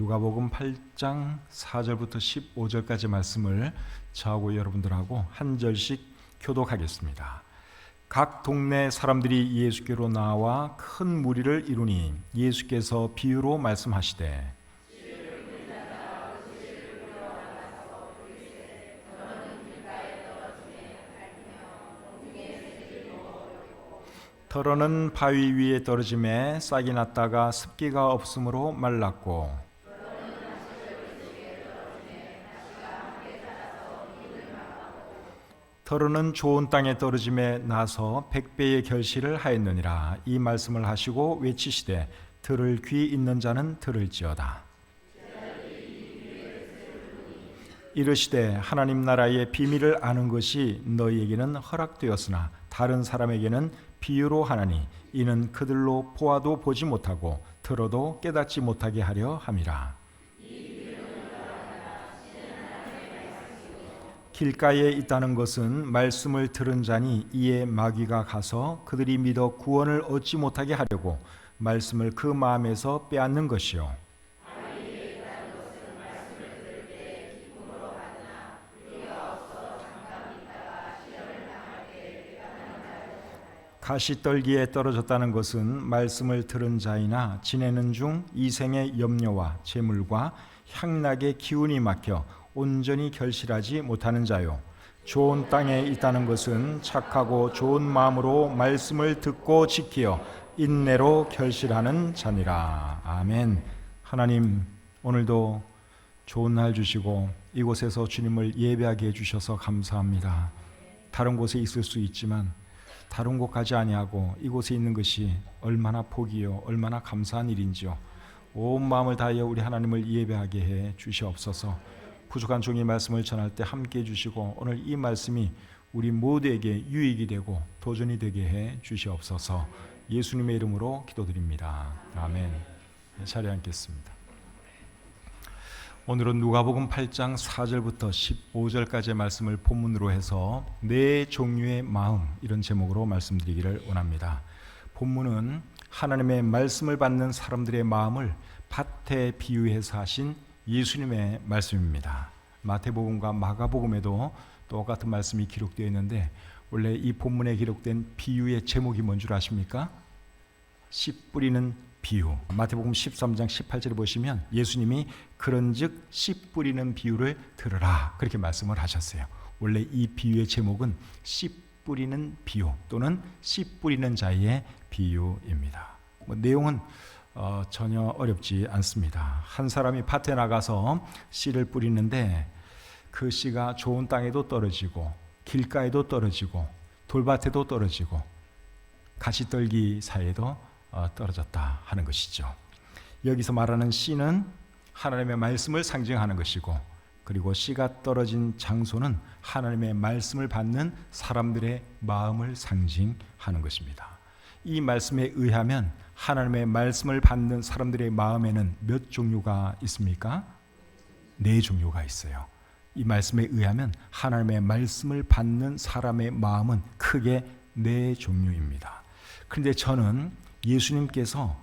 누가복음 8장 4절부터 15절까지 말씀을 저하고 여러분들하고 한 절씩 교독하겠습니다. 각 동네 사람들이 예수께로 나와 큰 무리를 이루니 예수께서 비유로 말씀하시되 더러는 바위 위에 떨어짐에 싹이 났다가 습기가 없으므로 말랐고 더러는 좋은 땅에 떨어짐에 나서 100배의 결실을 하였느니라. 이 말씀을 하시고 외치시되 들을 귀 있는 자는 들을지어다. 이르시되 하나님 나라의 비밀을 아는 것이 너희에게는 허락되었으나 다른 사람에게는 비유로 하나니 이는 그들로 보아도 보지 못하고 들어도 깨닫지 못하게 하려 함이라. 길가에 있다는 것은 말씀을 들은 자니 이에 마귀가 가서 그들이 믿어 구원을 얻지 못하게 하려고 말씀을 그 마음에서 빼앗는 것이요. 가시떨기에 떨어졌다는 것은 말씀을 들은 자이나 지내는 중 이생의 염려와 재물과 향락의 기운이 막혀 온전히 결실하지 못하는 자요. 좋은 땅에 있다는 것은 착하고 좋은 마음으로 말씀을 듣고 지키어 인내로 결실하는 자니라. 아멘. 하나님, 오늘도 좋은 날 주시고 이곳에서 주님을 예배하게 해주셔서 감사합니다. 다른 곳에 있을 수 있지만 다른 곳 가지 아니하고 이곳에 있는 것이 얼마나 복이요 얼마나 감사한 일인지요. 온 마음을 다하여 우리 하나님을 예배하게 해 주시옵소서. 부족한 종의 말씀을 전할 때 함께해 주시고 오늘 이 말씀이 우리 모두에게 유익이 되고 도전이 되게 해 주시옵소서. 예수님의 이름으로 기도드립니다. 아멘. 자리에 앉겠습니다. 오늘은 누가복음 8장 4절부터 15절까지의 말씀을 본문으로 해서 네 종류의 마음, 이런 제목으로 말씀드리기를 원합니다. 본문은 하나님의 말씀을 받는 사람들의 마음을 밭에 비유해서 하신 예수님의 말씀입니다. 마태복음과 마가복음에도 똑같은 말씀이 기록되어 있는데 원래 이 본문에 기록된 비유의 제목이 뭔 줄 아십니까? 씨 뿌리는 비유. 마태복음 13장 18절에 보시면 예수님이 그런즉 씨 뿌리는 비유를 들으라 그렇게 말씀을 하셨어요. 원래 이 비유의 제목은 씨 뿌리는 비유 또는 씨 뿌리는 자의 비유입니다. 내용은 전혀 어렵지 않습니다. 한 사람이 밭에 나가서 씨를 뿌리는데 그 씨가 좋은 땅에도 떨어지고 길가에도 떨어지고 돌밭에도 떨어지고 가시떨기 사이에도 떨어졌다 하는 것이죠. 여기서 말하는 씨는 하나님의 말씀을 상징하는 것이고 그리고 씨가 떨어진 장소는 하나님의 말씀을 받는 사람들의 마음을 상징하는 것입니다. 이 말씀에 의하면 하나님의 말씀을 받는 사람들의 마음에는 몇 종류가 있습니까? 네 종류가 있어요. 이 말씀에 의하면 하나님의 말씀을 받는 사람의 마음은 크게 네 종류입니다. 그런데 저는 예수님께서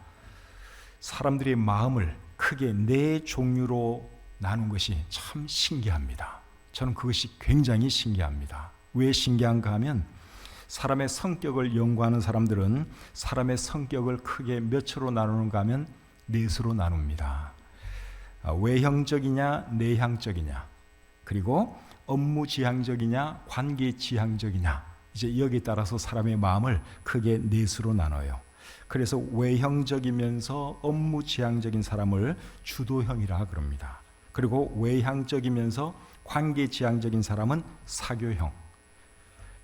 사람들의 마음을 크게 네 종류로 나눈 것이 참 신기합니다. 저는 그것이 굉장히 신기합니다. 왜 신기한가 하면 사람의 성격을 연구하는 사람들은 사람의 성격을 크게 몇으로 나누는가 하면 넷으로 나눕니다. 외형적이냐 내향적이냐 그리고 업무지향적이냐 관계지향적이냐 이제 여기에 따라서 사람의 마음을 크게 넷으로 나눠요. 그래서 외형적이면서 업무지향적인 사람을 주도형이라 그럽니다. 그리고 외향적이면서 관계지향적인 사람은 사교형,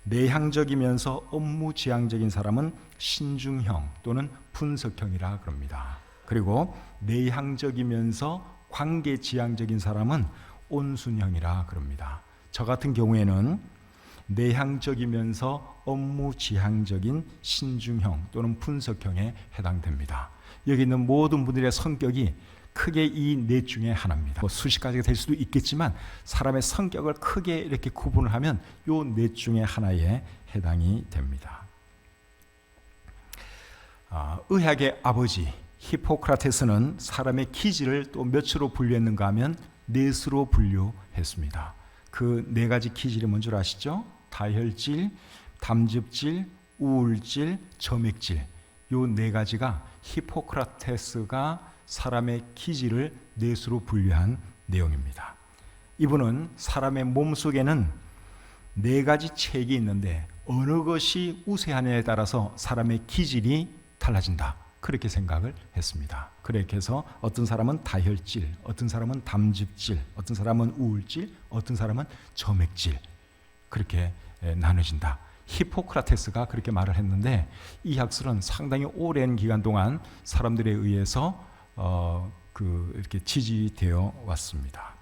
내향적이면서 업무지향적인 사람은 신중형 또는 분석형이라 그럽니다. 그리고 내향적이면서 관계지향적인 사람은 온순형이라 그럽니다. 저 같은 경우에는 내향적이면서 업무지향적인 신중형 또는 분석형에 해당됩니다. 여기 있는 모든 분들의 성격이 크게 이 넷 중에 하나입니다. 수십 가지가 될 수도 있겠지만 사람의 성격을 크게 이렇게 구분을 하면 이 넷 중에 하나에 해당이 됩니다. 의학의 아버지 히포크라테스는 사람의 기질을 또 몇으로 분류했는가 하면 넷으로 분류했습니다. 그 네 가지 기질이 뭔 줄 아시죠? 다혈질, 담즙질, 우울질, 점액질. 요 네 가지가 히포크라테스가 사람의 기질을 넷으로 분류한 내용입니다. 이분은 사람의 몸속에는 네 가지 체액이 있는데 어느 것이 우세하냐에 따라서 사람의 기질이 달라진다. 그렇게 생각을 했습니다. 그렇게 해서 어떤 사람은 다혈질, 어떤 사람은 담즙질, 어떤 사람은 우울질, 어떤 사람은 점액질, 그렇게 나눠진다. 히포크라테스가 그렇게 말을 했는데 이 학설은 상당히 오랜 기간 동안 사람들에 의해서 이렇게 지지되어 왔습니다.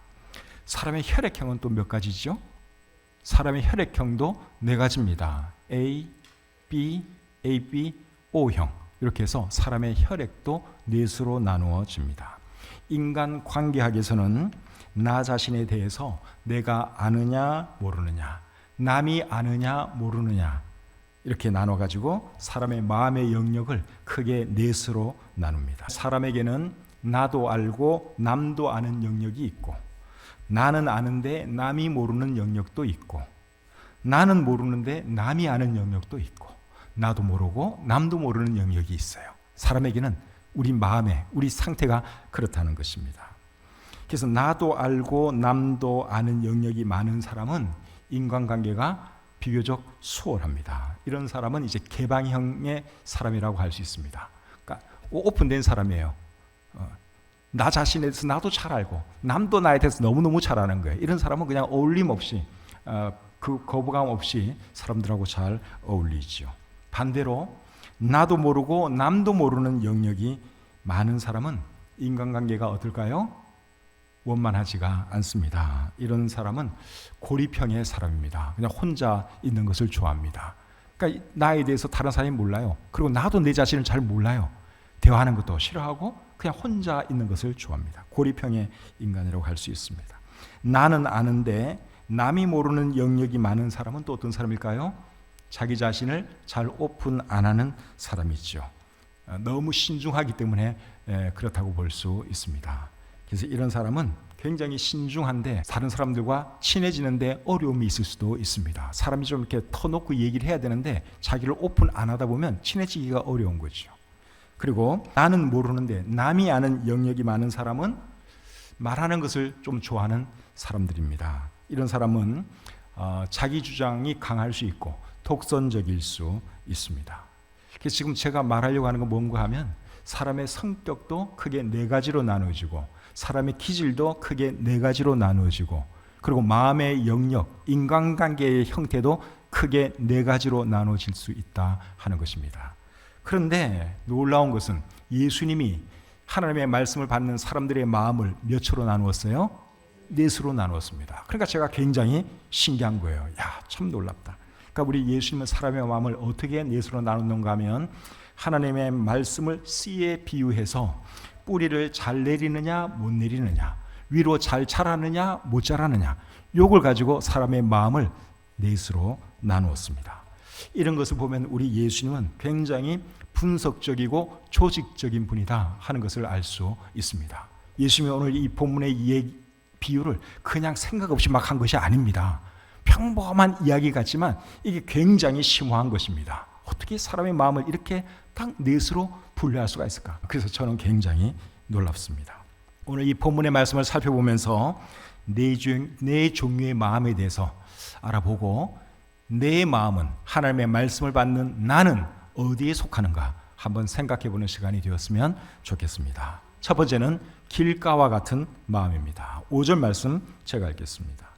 사람의 혈액형은 또 몇 가지죠? 사람의 혈액형도 네 가지입니다. A, B, AB, O형. 이렇게 해서 사람의 혈액도 넷으로 나누어집니다. 인간 관계학에서는 나 자신에 대해서 내가 아느냐 모르느냐, 남이 아느냐 모르느냐 이렇게 나눠가지고 사람의 마음의 영역을 크게 넷으로 나눕니다. 사람에게는 나도 알고 남도 아는 영역이 있고, 나는 아는데 남이 모르는 영역도 있고, 나는 모르는데 남이 아는 영역도 있고, 나도 모르고 남도 모르는 영역이 있어요. 사람에게는 우리 마음에 우리 상태가 그렇다는 것입니다. 그래서 나도 알고 남도 아는 영역이 많은 사람은 인간관계가 비교적 수월합니다. 이런 사람은 이제 개방형의 사람이라고 할 수 있습니다. 그러니까 오픈된 사람이에요. 나 자신에 대해서 나도 잘 알고 남도 나에 대해서 너무너무 잘 아는 거예요. 이런 사람은 그냥 어울림 없이 그 거부감 없이 사람들하고 잘 어울리죠. 반대로 나도 모르고 남도 모르는 영역이 많은 사람은 인간관계가 어떨까요? 원만하지가 않습니다. 이런 사람은 고립형의 사람입니다. 그냥 혼자 있는 것을 좋아합니다. 그러니까 나에 대해서 다른 사람이 몰라요. 그리고 나도 내 자신을 잘 몰라요. 대화하는 것도 싫어하고 그냥 혼자 있는 것을 좋아합니다. 고립형의 인간이라고 할 수 있습니다. 나는 아는데 남이 모르는 영역이 많은 사람은 또 어떤 사람일까요? 자기 자신을 잘 오픈 안 하는 사람이죠. 너무 신중하기 때문에 그렇다고 볼 수 있습니다. 그래서 이런 사람은 굉장히 신중한데 다른 사람들과 친해지는데 어려움이 있을 수도 있습니다. 사람이 좀 이렇게 터놓고 얘기를 해야 되는데 자기를 오픈 안 하다 보면 친해지기가 어려운 거죠. 그리고 나는 모르는데 남이 아는 영역이 많은 사람은 말하는 것을 좀 좋아하는 사람들입니다. 이런 사람은 자기 주장이 강할 수 있고 독선적일 수 있습니다. 그래서 지금 제가 말하려고 하는 건 뭔가 하면 사람의 성격도 크게 네 가지로 나누어지고 사람의 기질도 크게 네 가지로 나누어지고 그리고 마음의 영역, 인간관계의 형태도 크게 네 가지로 나누어질 수 있다 하는 것입니다. 그런데 놀라운 것은 예수님이 하나님의 말씀을 받는 사람들의 마음을 몇으로 나누었어요? 넷으로 나누었습니다. 그러니까 제가 굉장히 신기한 거예요. 야, 참 놀랍다. 그러니까 우리 예수님은 사람의 마음을 어떻게 넷으로 나누는가 하면 하나님의 말씀을 씨에 비유해서 뿌리를 잘 내리느냐 못 내리느냐, 위로 잘 자라느냐 못 자라느냐, 요걸 가지고 사람의 마음을 넷으로 나누었습니다. 이런 것을 보면 우리 예수님은 굉장히 분석적이고 조직적인 분이다 하는 것을 알 수 있습니다. 예수님이 오늘 이 본문의 비유를 그냥 생각 없이 막 한 것이 아닙니다. 평범한 이야기 같지만 이게 굉장히 심오한 것입니다. 어떻게 사람의 마음을 이렇게 딱 넷으로 분류할 수가 있을까? 그래서 저는 굉장히 놀랍습니다. 오늘 이 본문의 말씀을 살펴보면서 네 종류의 마음에 대해서 알아보고 내 마음은 하나님의 말씀을 받는 나는 어디에 속하는가 한번 생각해보는 시간이 되었으면 좋겠습니다. 첫 번째는 길가와 같은 마음입니다. 5절 말씀 제가 읽겠습니다.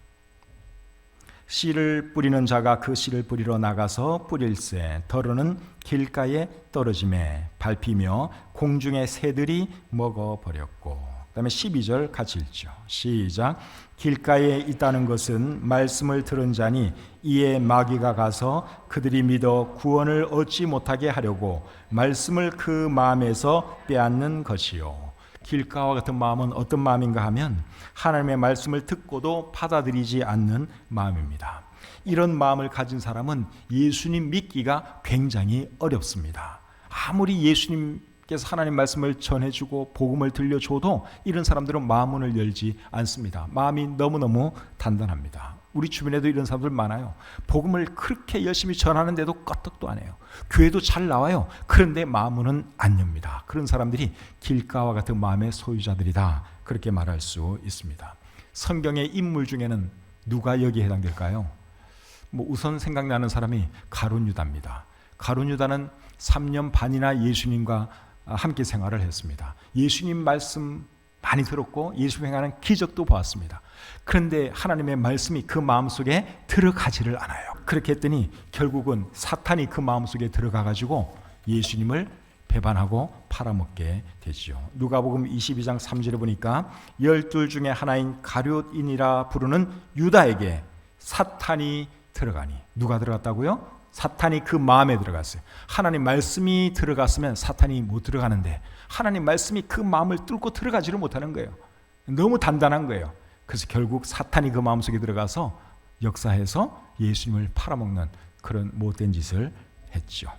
씨를 뿌리는 자가 그 씨를 뿌리러 나가서 뿌릴새 더러는 길가에 떨어짐에 밟히며 공중의 새들이 먹어버렸고. 그 다음에 12절 같이 읽죠. 시작. 길가에 있다는 것은 말씀을 들은 자니 이에 마귀가 가서 그들이 믿어 구원을 얻지 못하게 하려고 말씀을 그 마음에서 빼앗는 것이요. 길가와 같은 마음은 어떤 마음인가 하면 하나님의 말씀을 듣고도 받아들이지 않는 마음입니다. 이런 마음을 가진 사람은 예수님 믿기가 굉장히 어렵습니다. 아무리 예수님께 계속해서 하나님 말씀을 전해주고 복음을 들려줘도 이런 사람들은 마음문을 열지 않습니다. 마음이 너무너무 단단합니다. 우리 주변에도 이런 사람들 많아요. 복음을 그렇게 열심히 전하는데도 껐떡도 안 해요. 교회도 잘 나와요. 그런데 마음문은 안 엽니다. 그런 사람들이 길가와 같은 마음의 소유자들이다, 그렇게 말할 수 있습니다. 성경의 인물 중에는 누가 여기에 해당될까요? 우선 생각나는 사람이 가룟 유다입니다. 가룟 유다는 3년 반이나 예수님과 함께 생활을 했습니다. 예수님 말씀 많이 들었고 예수님 행하는 기적도 보았습니다. 그런데 하나님의 말씀이 그 마음속에 들어가지를 않아요. 그렇게 했더니 결국은 사탄이 그 마음속에 들어가가지고 예수님을 배반하고 팔아먹게 되지요. 누가복음 22장 3절에 보니까 12 중에 하나인 가룟인이라 부르는 유다에게 사탄이 들어가니, 누가 들어갔다고요? 사탄이 그 마음에 들어갔어요. 하나님 말씀이 들어갔으면 사탄이 못 들어가는데 하나님 말씀이 그 마음을 뚫고 들어가지를 못하는 거예요. 너무 단단한 거예요. 그래서 결국 사탄이 그 마음속에 들어가서 역사해서 예수님을 팔아먹는 그런 못된 짓을 했죠.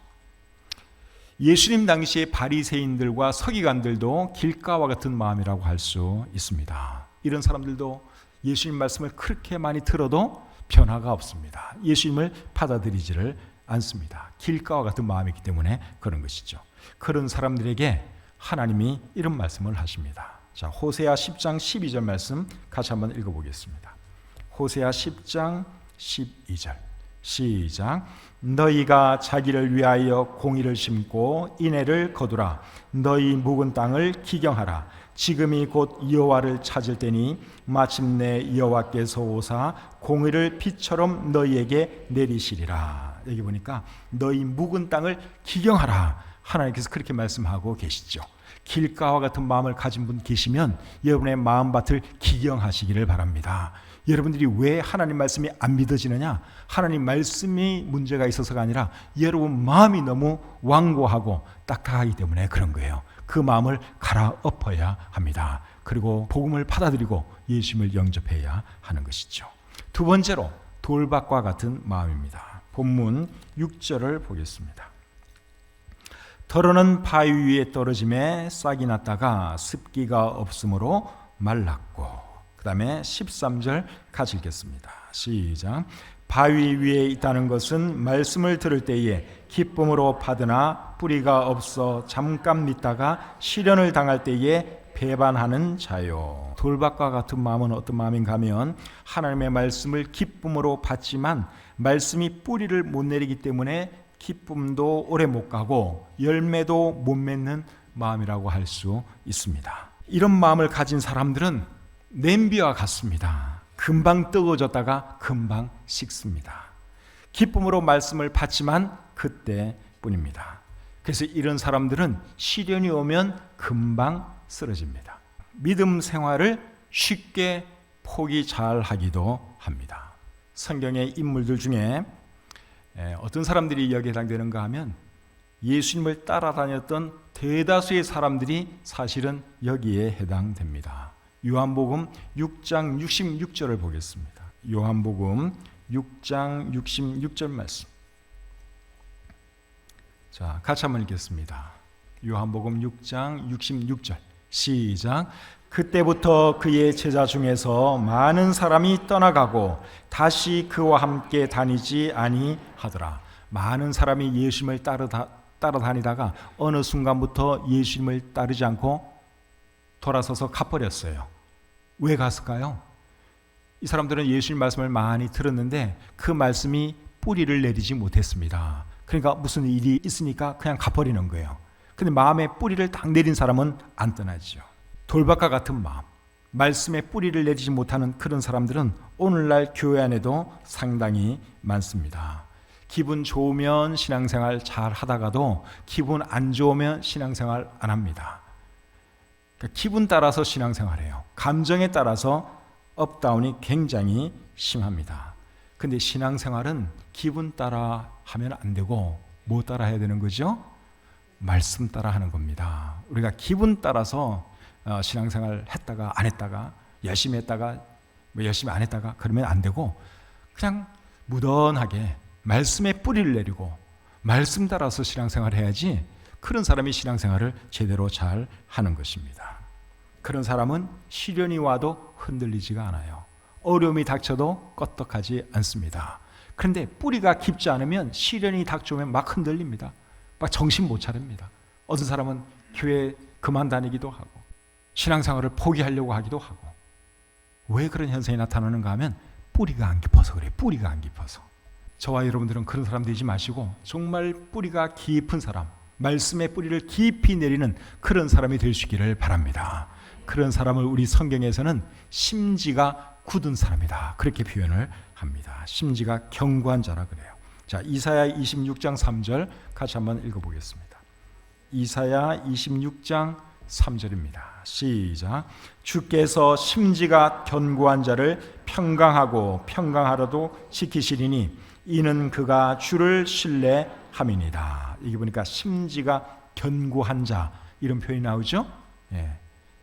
예수님 당시의 바리새인들과 서기관들도 길가와 같은 마음이라고 할 수 있습니다. 이런 사람들도 예수님 말씀을 그렇게 많이 들어도 변화가 없습니다. 예수님을 받아들이지를 않습니다. 길가와 같은 마음이기 때문에 그런 것이죠. 그런 사람들에게 하나님이 이런 말씀을 하십니다. 자, 호세아 10장 12절 말씀 같이 한번 읽어보겠습니다. 호세아 10장 12절 시작. 너희가 자기를 위하여 공의를 심고 인애를 거두라. 너희 묵은 땅을 기경하라. 지금이 곧 여호와를 찾을 때니 마침내 여호와께서 오사 공의를 비처럼 너희에게 내리시리라. 여기 보니까 너희 묵은 땅을 기경하라, 하나님께서 그렇게 말씀하고 계시죠. 길가와 같은 마음을 가진 분 계시면 여러분의 마음밭을 기경하시기를 바랍니다. 여러분들이 왜 하나님 말씀이 안 믿어지느냐? 하나님 말씀이 문제가 있어서가 아니라 여러분 마음이 너무 완고하고 딱딱하기 때문에 그런 거예요. 그 마음을 갈아엎어야 합니다. 그리고 복음을 받아들이고 예수님을 영접해야 하는 것이죠. 두 번째로 돌밭과 같은 마음입니다. 본문 6절을 보겠습니다. 더러는 바위 위에 떨어짐에 싹이 났다가 습기가 없으므로 말랐고, 그 다음에 13절 같이 읽겠습니다. 시작. 바위 위에 있다는 것은 말씀을 들을 때에 기쁨으로 받으나 뿌리가 없어 잠깐 믿다가 시련을 당할 때에 배반하는 자요. 돌밭과 같은 마음은 어떤 마음인가 하면 하나님의 말씀을 기쁨으로 받지만 말씀이 뿌리를 못 내리기 때문에 기쁨도 오래 못 가고 열매도 못 맺는 마음이라고 할 수 있습니다. 이런 마음을 가진 사람들은 냄비와 같습니다. 금방 뜨거워졌다가 금방 식습니다. 기쁨으로 말씀을 받지만 그때뿐입니다. 그래서 이런 사람들은 시련이 오면 금방 쓰러집니다. 믿음 생활을 쉽게 포기 잘 하기도 합니다. 성경의 인물들 중에 어떤 사람들이 여기에 해당되는가 하면 예수님을 따라다녔던 대다수의 사람들이 사실은 여기에 해당됩니다. 요한복음 6장 66절을 보겠습니다. 요한복음 6장 66절 말씀. 자, 같이 한번 읽겠습니다. 요한복음 6장 66절 시작. 그때부터 그의 제자 중에서 많은 사람이 떠나가고 다시 그와 함께 다니지 아니하더라. 많은 사람이 예수님을 따라다니다가 어느 순간부터 예수님을 따르지 않고 돌아서서 가버렸어요. 왜 갔을까요? 이 사람들은 예수님 말씀을 많이 들었는데 그 말씀이 뿌리를 내리지 못했습니다. 그러니까 무슨 일이 있으니까 그냥 가버리는 거예요. 근데 마음에 뿌리를 딱 내린 사람은 안 떠나죠. 돌밭과 같은 마음, 말씀에 뿌리를 내리지 못하는 그런 사람들은 오늘날 교회 안에도 상당히 많습니다. 기분 좋으면 신앙생활 잘 하다가도 기분 안 좋으면 신앙생활 안 합니다. 그러니까 기분 따라서 신앙생활해요. 감정에 따라서 업다운이 굉장히 심합니다. 근데 신앙생활은 기분 따라 하면 안 되고 뭐 따라 해야 되는 거죠? 말씀 따라 하는 겁니다. 우리가 기분 따라서 신앙생활 했다가 안 했다가 열심히 했다가 열심히 안 했다가 그러면 안 되고 그냥 무던하게 말씀에 뿌리를 내리고 말씀 따라서 신앙생활 해야지 그런 사람이 신앙생활을 제대로 잘 하는 것입니다. 그런 사람은 시련이 와도 흔들리지가 않아요. 어려움이 닥쳐도 껐떡하지 않습니다. 그런데 뿌리가 깊지 않으면 시련이 닥쳐오면 막 흔들립니다. 막 정신 못 차립니다. 어떤 사람은 교회 그만 다니기도 하고 신앙생활을 포기하려고 하기도 하고. 왜 그런 현상이 나타나는가 하면 뿌리가 안 깊어서 그래요. 뿌리가 안 깊어서. 저와 여러분들은 그런 사람 되지 마시고 정말 뿌리가 깊은 사람, 말씀의 뿌리를 깊이 내리는 그런 사람이 될 수 있기를 바랍니다. 그런 사람을 우리 성경에서는 심지가 굳은 사람이다, 그렇게 표현을 합니다. 심지가 견고한 자라 그래요. 자, 이사야 26장 3절 같이 한번 읽어보겠습니다. 이사야 26장 3절입니다. 시작. 주께서 심지가 견고한 자를 평강하고 평강하라도 지키시리니 이는 그가 주를 신뢰함이니이다. 이게 보니까 심지가 견고한 자, 이런 표현이 나오죠.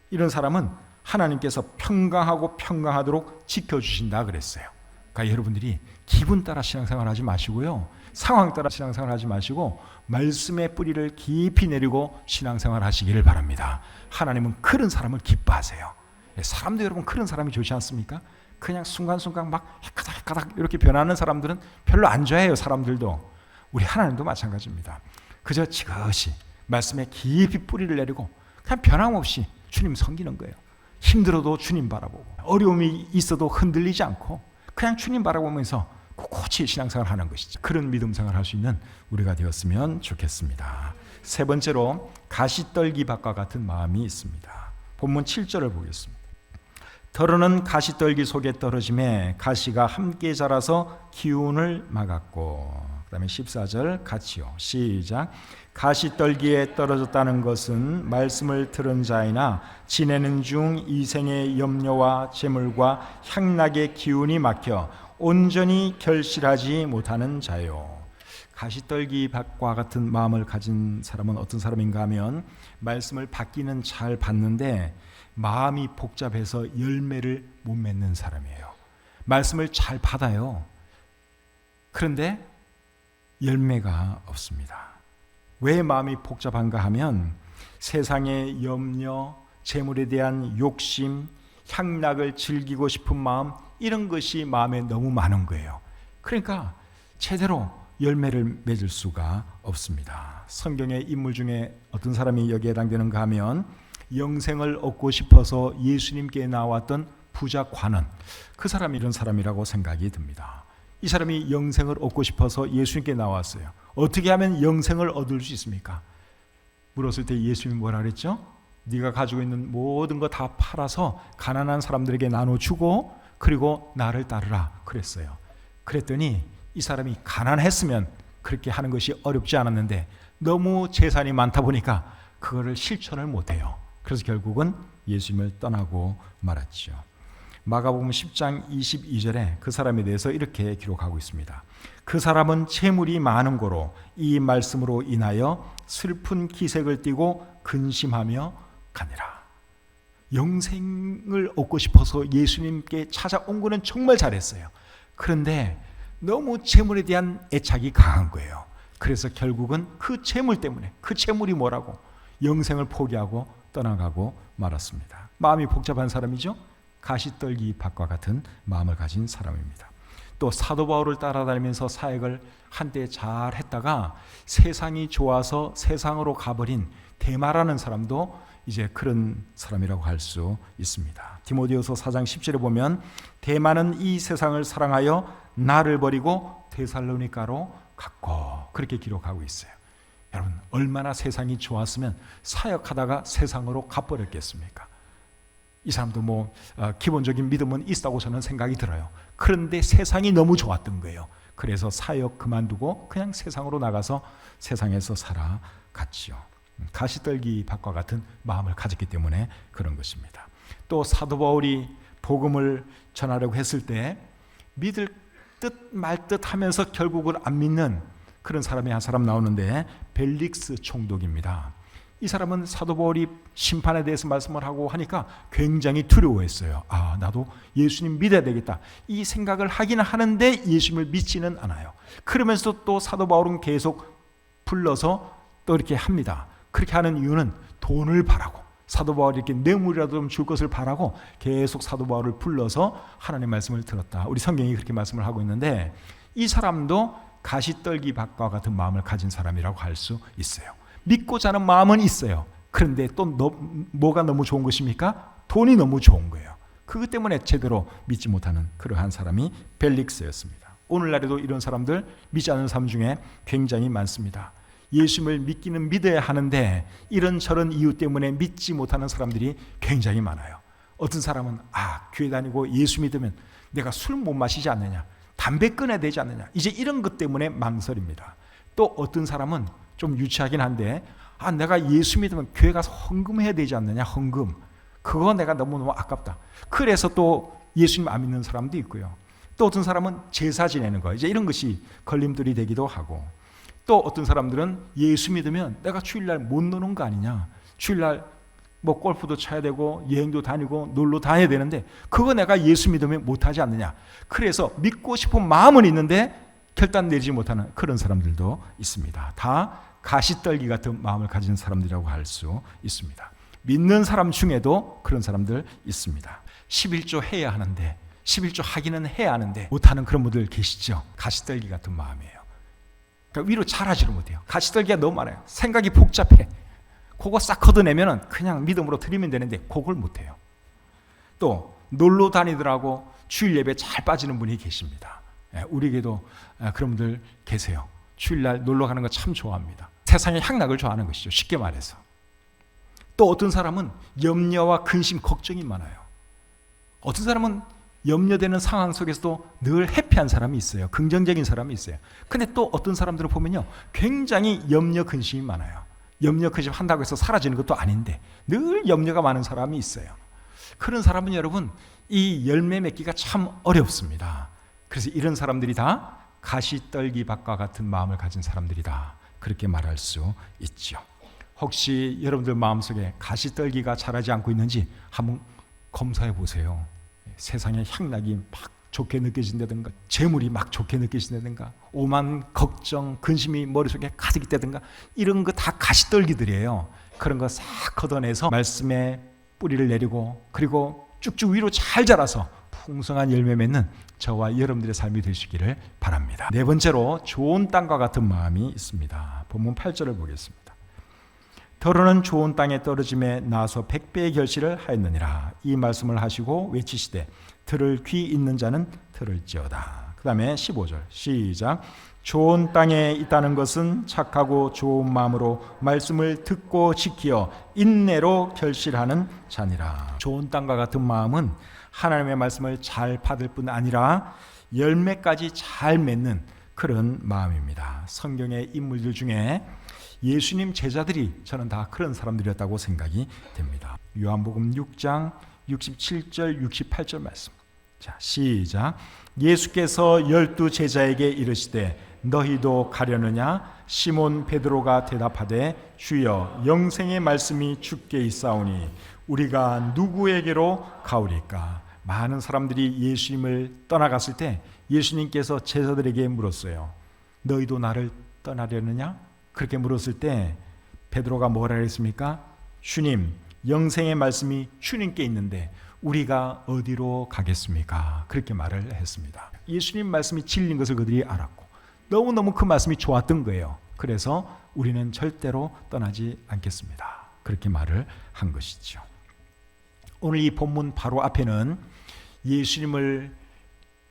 이런 사람은 하나님께서 평강하고 평강하도록 지켜주신다 그랬어요. 그러니까 여러분들이 기분 따라 신앙생활 하지 마시고요, 상황 따라 신앙생활 하지 마시고 말씀의 뿌리를 깊이 내리고 신앙생활 하시기를 바랍니다. 하나님은 그런 사람을 기뻐하세요. 사람도 여러분 그런 사람이 좋지 않습니까? 그냥 순간순간 막 헷가닥 이렇게 변하는 사람들은 별로 안 좋아해요. 사람들도. 우리 하나님도 마찬가지입니다. 그저 지그시 말씀에 깊이 뿌리를 내리고 그냥 변함없이 주님 섬기는 거예요. 힘들어도 주님 바라보고 어려움이 있어도 흔들리지 않고 그냥 주님 바라보면서 꿋꿋이 신앙생활 하는 것이죠. 그런 믿음생활 할 수 있는 우리가 되었으면 좋겠습니다. 세 번째로 가시떨기밭과 같은 마음이 있습니다. 본문 7절을 보겠습니다. 더러는 가시떨기 속에 떨어짐에 가시가 함께 자라서 기운을 막았고, 그 다음에 14절 같이요. 시작. 가시떨기에 떨어졌다는 것은 말씀을 들은 자이나 지내는 중 이생의 염려와 재물과 향락의 기운이 막혀 온전히 결실하지 못하는 자요. 가시떨기 밭과 같은 마음을 가진 사람은 어떤 사람인가 하면 말씀을 받기는 잘 받는데 마음이 복잡해서 열매를 못 맺는 사람이에요. 말씀을 잘 받아요. 그런데 열매가 없습니다. 왜 마음이 복잡한가 하면 세상의 염려, 재물에 대한 욕심, 향락을 즐기고 싶은 마음, 이런 것이 마음에 너무 많은 거예요. 그러니까 제대로 열매를 맺을 수가 없습니다. 성경의 인물 중에 어떤 사람이 여기에 해당되는가 하면 영생을 얻고 싶어서 예수님께 나왔던 부자 관원, 그 사람이 이런 사람이라고 생각이 듭니다. 이 사람이 영생을 얻고 싶어서 예수님께 나왔어요. 어떻게 하면 영생을 얻을 수 있습니까? 물었을 때 예수님이 뭐라 그랬죠? 네가 가지고 있는 모든 거 다 팔아서 가난한 사람들에게 나눠주고 그리고 나를 따르라 그랬어요. 그랬더니 이 사람이 가난했으면 그렇게 하는 것이 어렵지 않았는데 너무 재산이 많다 보니까 그거를 실천을 못해요. 그래서 결국은 예수님을 떠나고 말았죠. 마가복음 10장 22절에 그 사람에 대해서 이렇게 기록하고 있습니다. 그 사람은 재물이 많은 고로 이 말씀으로 인하여 슬픈 기색을 띠고 근심하며 가니라. 영생을 얻고 싶어서 예수님께 찾아온 거는 정말 잘했어요. 그런데 너무 재물에 대한 애착이 강한 거예요. 그래서 결국은 그 재물 때문에, 그 재물이 뭐라고 영생을 포기하고 떠나가고 말았습니다. 마음이 복잡한 사람이죠. 가시떨기 밭과 같은 마음을 가진 사람입니다. 또 사도 바울을 따라다니면서 사역을 한때 잘 했다가 세상이 좋아서 세상으로 가버린 데마라는 사람도 이제 그런 사람이라고 할 수 있습니다. 디모데후서 4장 10절에 보면 데마는 이 세상을 사랑하여 나를 버리고 데살로니가로 갔고, 그렇게 기록하고 있어요. 여러분, 얼마나 세상이 좋았으면 사역하다가 세상으로 가버렸겠습니까? 이 사람도 기본적인 믿음은 있다고 저는 생각이 들어요. 그런데 세상이 너무 좋았던 거예요. 그래서 사역 그만두고 그냥 세상으로 나가서 세상에서 살아갔지요. 가시떨기 밭과 같은 마음을 가졌기 때문에 그런 것입니다. 또 사도 바울이 복음을 전하려고 했을 때 믿을 듯 말 듯 하면서 결국은 안 믿는 그런 사람이 한 사람 나오는데 벨릭스 총독입니다. 이 사람은 사도 바울이 심판에 대해서 말씀을 하고 하니까 굉장히 두려워했어요. 아, 나도 예수님 믿어야 되겠다, 이 생각을 하기는 하는데 예수님을 믿지는 않아요. 그러면서 또 사도 바울은 계속 불러서 또 이렇게 합니다. 그렇게 하는 이유는 돈을 바라고, 사도 바울이 이렇게 뇌물이라도 좀 줄 것을 바라고 계속 사도 바울을 불러서 하나님의 말씀을 들었다. 우리 성경이 그렇게 말씀을 하고 있는데, 이 사람도 가시떨기밭과 같은 마음을 가진 사람이라고 할 수 있어요. 믿고자 하는 마음은 있어요. 그런데 또 뭐가 너무 좋은 것입니까? 돈이 너무 좋은 거예요. 그것 때문에 제대로 믿지 못하는 그러한 사람이 벨릭스였습니다. 오늘날에도 이런 사람들, 믿지 않는 사람 중에 굉장히 많습니다. 예수님을 믿기는 믿어야 하는데 이런저런 이유 때문에 믿지 못하는 사람들이 굉장히 많아요. 어떤 사람은 교회 다니고 예수 믿으면 내가 술 못 마시지 않느냐, 담배 끊어야 되지 않느냐, 이제 이런 것 때문에 망설입니다. 또 어떤 사람은 좀 유치하긴 한데 내가 예수 믿으면 교회 가서 헌금해야 되지 않느냐, 헌금. 그거 내가 너무너무 아깝다. 그래서 또 예수님 안 믿는 사람도 있고요. 또 어떤 사람은 제사 지내는 거, 이제 이런 것이 걸림돌이 되기도 하고, 또 어떤 사람들은 예수 믿으면 내가 주일날 못 노는 거 아니냐, 주일날 뭐 골프도 쳐야 되고 여행도 다니고 놀러 다녀야 되는데 그거 내가 예수 믿으면 못하지 않느냐, 그래서 믿고 싶은 마음은 있는데 결단 내지 못하는 그런 사람들도 있습니다. 다 가시떨기 같은 마음을 가진 사람들이라고 할 수 있습니다. 믿는 사람 중에도 그런 사람들 있습니다. 11조 해야 하는데, 11조 하기는 해야 하는데 못하는 그런 분들 계시죠. 가시떨기 같은 마음이에요. 그러니까 위로 잘하지를 못해요. 가시떨기가 너무 많아요. 생각이 복잡해. 그거 싹 걷어내면 그냥 믿음으로 드리면 되는데 그걸 못해요. 또 놀러 다니더라고 주일 예배 잘 빠지는 분이 계십니다. 우리에게도 그런 분들 계세요. 주일날 놀러 가는 거 참 좋아합니다. 세상의 향락을 좋아하는 것이죠, 쉽게 말해서. 또 어떤 사람은 염려와 근심, 걱정이 많아요. 어떤 사람은 염려되는 상황 속에서도 늘 해피한 사람이 있어요. 긍정적인 사람이 있어요. 근데 또 어떤 사람들을 보면요, 굉장히 염려, 근심이 많아요. 염려, 근심 한다고 해서 사라지는 것도 아닌데 늘 염려가 많은 사람이 있어요. 그런 사람은 여러분, 이 열매 맺기가 참 어렵습니다. 그래서 이런 사람들이 다 가시떨기밭과 같은 마음을 가진 사람들이다, 그렇게 말할 수 있죠. 혹시 여러분들 마음속에 가시떨기가 자라지 않고 있는지 한번 검사해 보세요. 세상의 향락이 막 좋게 느껴진다든가, 재물이 막 좋게 느껴진다든가, 오만 걱정, 근심이 머릿속에 가득 있다든가, 이런 거 다 가시떨기들이에요. 그런 거 싹 걷어내서 말씀에 뿌리를 내리고, 그리고 쭉쭉 위로 잘 자라서 풍성한 열매 맺는 저와 여러분들의 삶이 되시기를 바랍니다. 네 번째로 좋은 땅과 같은 마음이 있습니다. 본문 8절을 보겠습니다. 더러는 좋은 땅에 떨어짐에 나서 100배의 결실을 하였느니라. 이 말씀을 하시고 외치시되 들을 귀 있는 자는 들을지어다. 그 다음에 15절 시작. 좋은 땅에 있다는 것은 착하고 좋은 마음으로 말씀을 듣고 지키어 인내로 결실하는 자니라. 좋은 땅과 같은 마음은 하나님의 말씀을 잘 받을 뿐 아니라 열매까지 잘 맺는 그런 마음입니다. 성경의 인물들 중에 예수님 제자들이 저는 다 그런 사람들이었다고 생각이 됩니다. 요한복음 6장 67절 68절 말씀. 자, 시작. 예수께서 12 제자에게 이르시되 너희도 가려느냐? 시몬 베드로가 대답하되 주여 영생의 말씀이 주께 있사오니 우리가 누구에게로 가오리까? 많은 사람들이 예수님을 떠나갔을 때 예수님께서 제자들에게 물었어요. 너희도 나를 떠나려느냐? 그렇게 물었을 때 베드로가 뭐라 했습니까? 주님, 영생의 말씀이 주님께 있는데 우리가 어디로 가겠습니까? 그렇게 말을 했습니다. 예수님 말씀이 진리인 것을 그들이 알았고 너무너무 그 말씀이 좋았던 거예요. 그래서 우리는 절대로 떠나지 않겠습니다, 그렇게 말을 한 것이죠. 오늘 이 본문 바로 앞에는 예수님을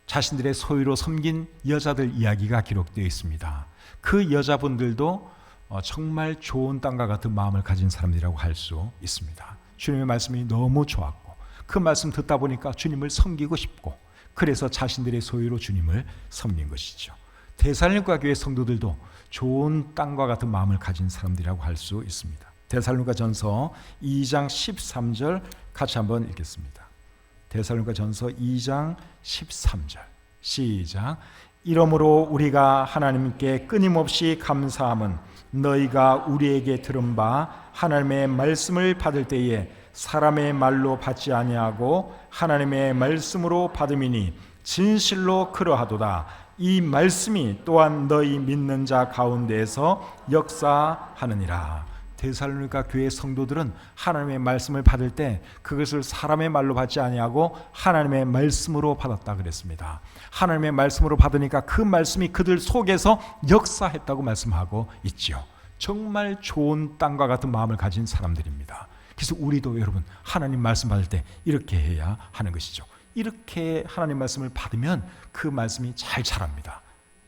자신들의 소유로 섬긴 여자들 이야기가 기록되어 있습니다. 그 여자분들도 정말 좋은 땅과 같은 마음을 가진 사람들이라고 할 수 있습니다. 주님의 말씀이 너무 좋았고 그 말씀 듣다 보니까 주님을 섬기고 싶고 그래서 자신들의 소유로 주님을 섬긴 것이죠. 데살로니가 교회 성도들도 좋은 땅과 같은 마음을 가진 사람들이라고 할 수 있습니다. 데살로니가 전서 2장 13절 같이 한번 읽겠습니다. 데살로니가 전서 2장 13절 시작. 이러므로 우리가 하나님께 끊임없이 감사함은 너희가 우리에게 들은 바 하나님의 말씀을 받을 때에 사람의 말로 받지 아니하고 하나님의 말씀으로 받음이니 진실로 그러하도다. 이 말씀이 또한 너희 믿는 자 가운데에서 역사하느니라. 데살로니가 교회 성도들은 하나님의 말씀을 받을 때 그것을 사람의 말로 받지 아니하고 하나님의 말씀으로 받았다 그랬습니다. 하나님의 말씀으로 받으니까 그 말씀이 그들 속에서 역사했다고 말씀하고 있지요. 정말 좋은 땅과 같은 마음을 가진 사람들입니다. 그래서 우리도 여러분 하나님 말씀 받을 때 이렇게 해야 하는 것이죠. 이렇게 하나님 말씀을 받으면 그 말씀이 잘 자랍니다.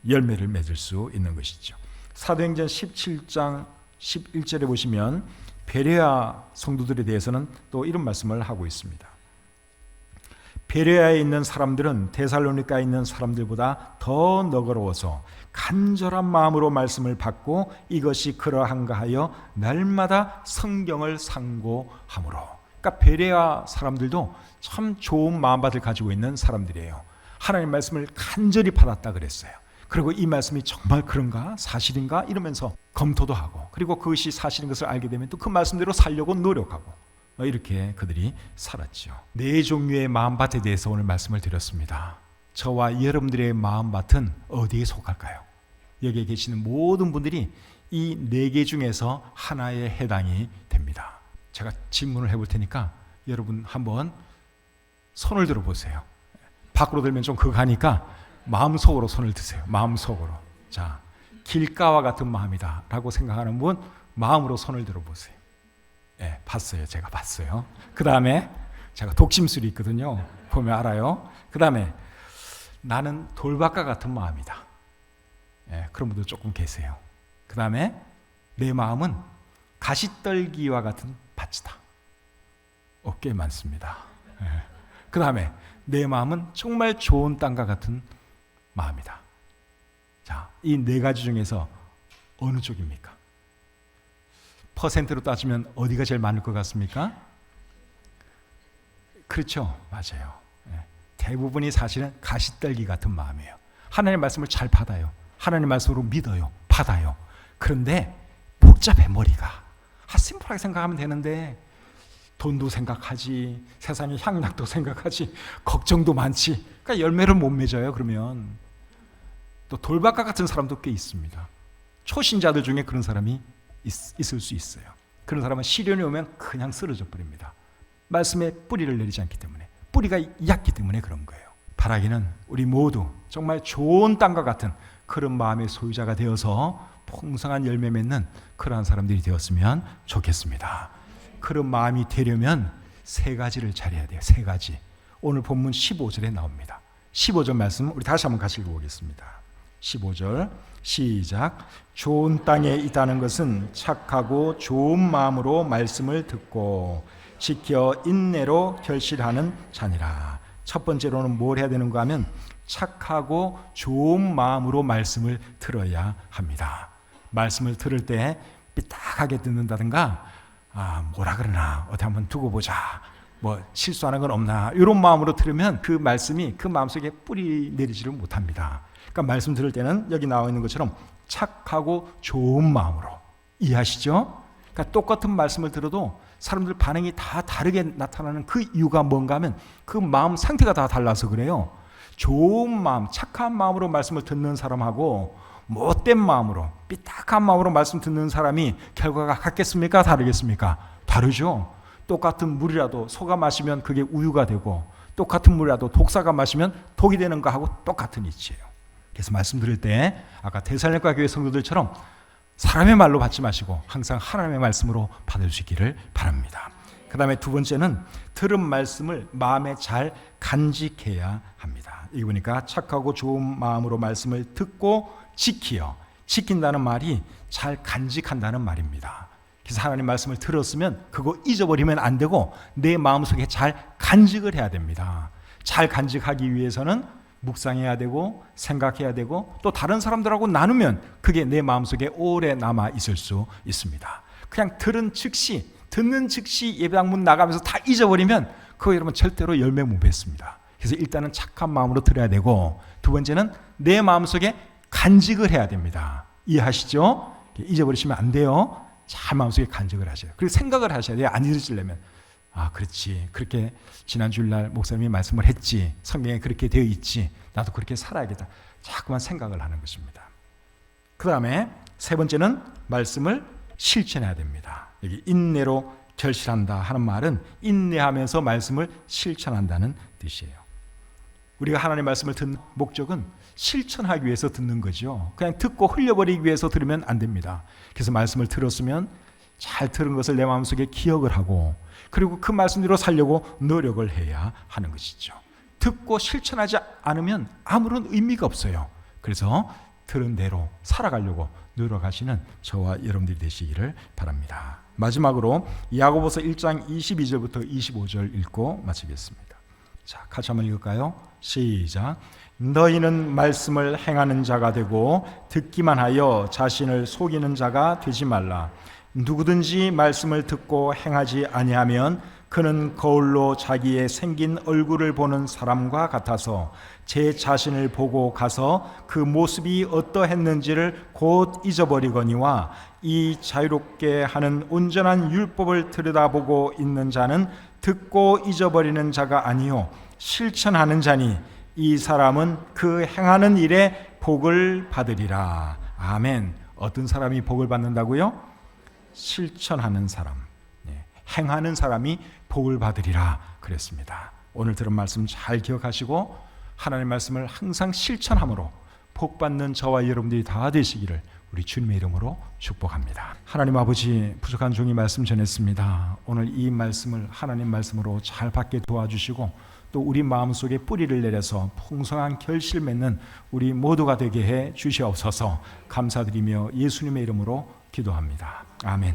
열매를 맺을 수 있는 것이죠. 사도행전 17장 11절에 보시면 베레아 성도들에 대해서는 또 이런 말씀을 하고 있습니다. 베레아에 있는 사람들은 데살로니가에 있는 사람들보다 더 너그러워서 간절한 마음으로 말씀을 받고 이것이 그러한가 하여 날마다 성경을 상고하므로. 그러니까 베레아 사람들도 참 좋은 마음밭을 가지고 있는 사람들이에요. 하나님 말씀을 간절히 받았다 그랬어요. 그리고 이 말씀이 정말 그런가? 사실인가? 이러면서 검토도 하고, 그리고 그것이 사실인 것을 알게 되면 또 그 말씀대로 살려고 노력하고, 이렇게 그들이 살았죠. 네 종류의 마음밭에 대해서 오늘 말씀을 드렸습니다. 저와 여러분들의 마음밭은 어디에 속할까요? 여기에 계시는 모든 분들이 이 네 개 중에서 하나에 해당이 됩니다. 제가 질문을 해볼 테니까 여러분 한번 손을 들어보세요. 밖으로 들면 좀 극하니까 마음속으로 손을 드세요. 마음속으로. 자, 길가와 같은 마음이다 라고 생각하는 분 마음으로 손을 들어보세요. 예, 봤어요. 제가 봤어요. 그 다음에 제가 독심술이 있거든요. 보면 알아요. 그 다음에 나는 돌밭과 같은 마음이다. 예, 그런 분들 조금 계세요. 그 다음에 내 마음은 가시떨기와 같은 밭이다. 꽤 많습니다. 예. 그 다음에 내 마음은 정말 좋은 땅과 같은 마음이다. 자, 이 네 가지 중에서 어느 쪽입니까? 퍼센트로 따지면 어디가 제일 많을 것 같습니까? 그렇죠. 맞아요. 대부분이 사실은 가시떨기 같은 마음이에요. 하나님의 말씀을 잘 받아요. 하나님의 말씀으로 믿어요. 받아요. 그런데 복잡해 머리가. 심플하게 생각하면 되는데 돈도 생각하지, 세상의 향락도 생각하지, 걱정도 많지. 그러니까 열매를 못 맺어요. 그러면 또 돌밭과 같은 사람도 꽤 있습니다. 초신자들 중에 그런 사람이 있을 수 있어요. 그런 사람은 시련이 오면 그냥 쓰러져 버립니다. 말씀에 뿌리를 내리지 않기 때문에, 뿌리가 얕기 때문에 그런 거예요. 바라기는 우리 모두 정말 좋은 땅과 같은 그런 마음의 소유자가 되어서 풍성한 열매 맺는 그러한 사람들이 되었으면 좋겠습니다. 그런 마음이 되려면 세 가지를 잘해야 돼요. 세 가지. 오늘 본문 15절에 나옵니다. 15절 말씀 우리 다시 한번 같이 읽어보겠습니다. 15절 시작. 좋은 땅에 있다는 것은 착하고 좋은 마음으로 말씀을 듣고 지켜 인내로 결실하는 자니라. 첫 번째로는 뭘 해야 되는가 하면 착하고 좋은 마음으로 말씀을 들어야 합니다. 말씀을 들을 때 삐딱하게 듣는다든가 뭐라 그러나 어디 한번 두고 보자, 뭐 실수하는 건 없나, 이런 마음으로 들으면 그 말씀이 그 마음속에 뿌리 내리지를 못합니다. 그러니까 말씀 들을 때는 여기 나와 있는 것처럼 착하고 좋은 마음으로, 이해하시죠? 그러니까 똑같은 말씀을 들어도 사람들 반응이 다 다르게 나타나는 그 이유가 뭔가 하면 그 마음 상태가 다 달라서 그래요. 좋은 마음, 착한 마음으로 말씀을 듣는 사람하고 못된 마음으로, 삐딱한 마음으로 말씀 듣는 사람이 결과가 같겠습니까? 다르겠습니까? 다르죠. 똑같은 물이라도 소가 마시면 그게 우유가 되고, 똑같은 물이라도 독사가 마시면 독이 되는 거하고 똑같은 이치예요. 그래서 말씀 들을 때 아까 데살로니가 교회 성도들처럼 사람의 말로 받지 마시고 항상 하나님의 말씀으로 받을 수 있기를 바랍니다. 그 다음에 두 번째는 들은 말씀을 마음에 잘 간직해야 합니다. 여기 보니까 착하고 좋은 마음으로 말씀을 듣고 지키어, 지킨다는 말이 잘 간직한다는 말입니다. 그래서 하나님 말씀을 들었으면 그거 잊어버리면 안 되고 내 마음속에 잘 간직을 해야 됩니다. 잘 간직하기 위해서는 묵상해야 되고 생각해야 되고 또 다른 사람들하고 나누면 그게 내 마음속에 오래 남아 있을 수 있습니다. 그냥 듣는 즉시 예배당문 나가면서 다 잊어버리면 그거 여러분 절대로 열매 못 맺습니다. 그래서 일단은 착한 마음으로 들어야 되고, 두 번째는 내 마음속에 간직을 해야 됩니다. 이해하시죠? 잊어버리시면 안 돼요. 잘 마음속에 간직을 하셔요. 그리고 생각을 하셔야 돼요. 안 잊으시려면. 그렇지. 그렇게 지난 주일날 목사님이 말씀을 했지. 성경에 그렇게 되어 있지. 나도 그렇게 살아야겠다. 자꾸만 생각을 하는 것입니다. 그 다음에 세 번째는 말씀을 실천해야 됩니다. 여기 인내로 결실한다 하는 말은 인내하면서 말씀을 실천한다는 뜻이에요. 우리가 하나님의 말씀을 듣는 목적은 실천하기 위해서 듣는 거죠. 그냥 듣고 흘려버리기 위해서 들으면 안 됩니다. 그래서 말씀을 들었으면 잘 들은 것을 내 마음속에 기억을 하고, 그리고 그 말씀대로 살려고 노력을 해야 하는 것이죠. 듣고 실천하지 않으면 아무런 의미가 없어요. 그래서 들은 대로 살아가려고 노력하시는 저와 여러분들이 되시기를 바랍니다. 마지막으로 야고보서 1장 22절부터 25절 읽고 마치겠습니다. 자, 같이 한번 읽을까요? 시작. 너희는 말씀을 행하는 자가 되고 듣기만 하여 자신을 속이는 자가 되지 말라. 누구든지 말씀을 듣고 행하지 아니하면 그는 거울로 자기의 생긴 얼굴을 보는 사람과 같아서 제 자신을 보고 가서 그 모습이 어떠했는지를 곧 잊어버리거니와 이 자유롭게 하는 온전한 율법을 들여다보고 있는 자는 듣고 잊어버리는 자가 아니요 실천하는 자니 이 사람은 그 행하는 일에 복을 받으리라. 아멘. 어떤 사람이 복을 받는다고요? 실천하는 사람, 행하는 사람이 복을 받으리라 그랬습니다. 오늘 들은 말씀 잘 기억하시고 하나님의 말씀을 항상 실천함으로 복 받는 저와 여러분들이 다 되시기를 우리 주님의 이름으로 축복합니다. 하나님 아버지, 부족한 종이 말씀 전했습니다. 오늘 이 말씀을 하나님 말씀으로 잘 받게 도와주시고 또 우리 마음속에 뿌리를 내려서 풍성한 결실 맺는 우리 모두가 되게 해 주시옵소서. 감사드리며 예수님의 이름으로 기도합니다. 아멘.